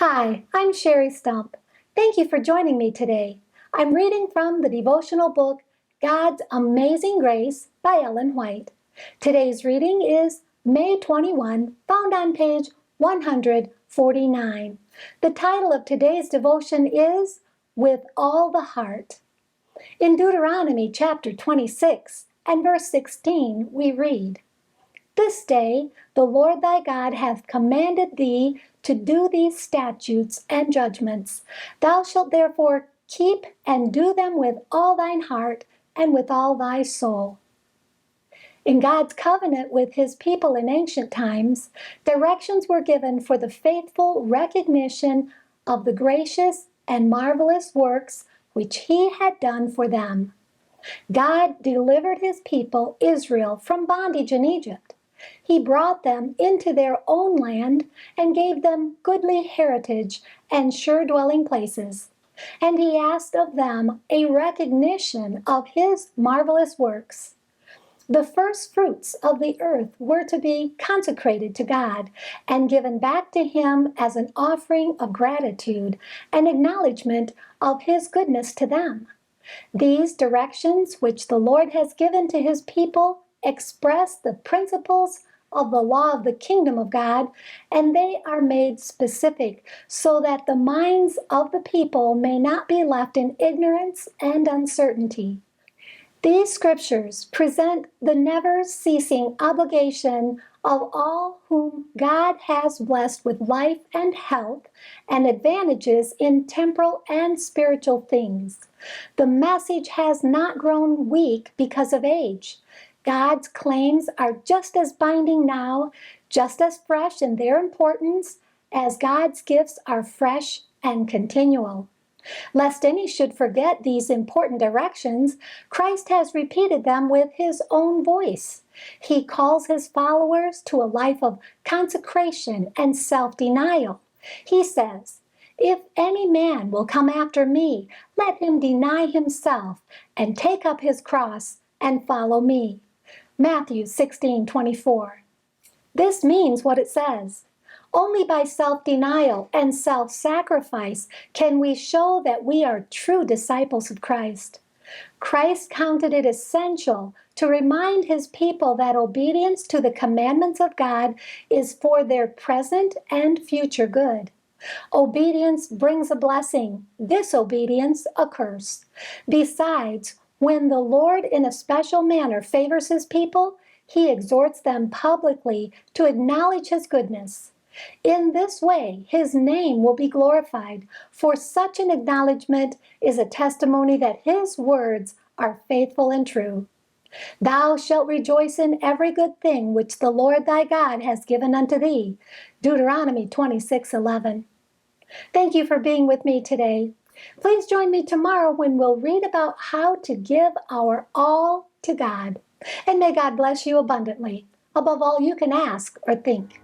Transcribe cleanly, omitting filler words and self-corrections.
Hi, I'm Sherry Stump. Thank you for joining me today. I'm reading from the devotional book, God's Amazing Grace by Ellen White. Today's reading is May 21, found on page 149. The title of today's devotion is With All the Heart. In Deuteronomy chapter 26 and verse 16, we read, "This day the Lord thy God hath commanded thee to do these statutes and judgments. Thou shalt therefore keep and do them with all thine heart and with all thy soul." In God's covenant with his people in ancient times, directions were given for the faithful recognition of the gracious and marvelous works which he had done for them. God delivered his people, Israel, from bondage in Egypt. He brought them into their own land and gave them goodly heritage and sure dwelling places. And he asked of them a recognition of his marvelous works. The first fruits of the earth were to be consecrated to God and given back to him as an offering of gratitude and acknowledgement of his goodness to them. These directions, which the Lord has given to his people, express the principles of the law of the kingdom of God, and they are made specific so that the minds of the people may not be left in ignorance and uncertainty. These scriptures present the never-ceasing obligation of all whom God has blessed with life and health and advantages in temporal and spiritual things. The message has not grown weak because of age. God's claims are just as binding now, just as fresh in their importance as God's gifts are fresh and continual. Lest any should forget these important directions, Christ has repeated them with his own voice. He calls his followers to a life of consecration and self-denial. He says, "If any man will come after me, let him deny himself and take up his cross and follow me." Matthew 16:24. This means what it says. Only by self-denial and self-sacrifice can we show that we are true disciples of Christ. Christ counted it essential to remind his people that obedience to the commandments of God is for their present and future good. Obedience brings a blessing, disobedience a curse. Besides, when the Lord in a special manner favors his people, he exhorts them publicly to acknowledge his goodness. In this way, his name will be glorified, for such an acknowledgement is a testimony that his words are faithful and true. "Thou shalt rejoice in every good thing which the Lord thy God has given unto thee." Deuteronomy 26:11. Thank you for being with me today. Please join me tomorrow when we'll read about how to give our all to God. And may God bless you abundantly, above all you can ask or think.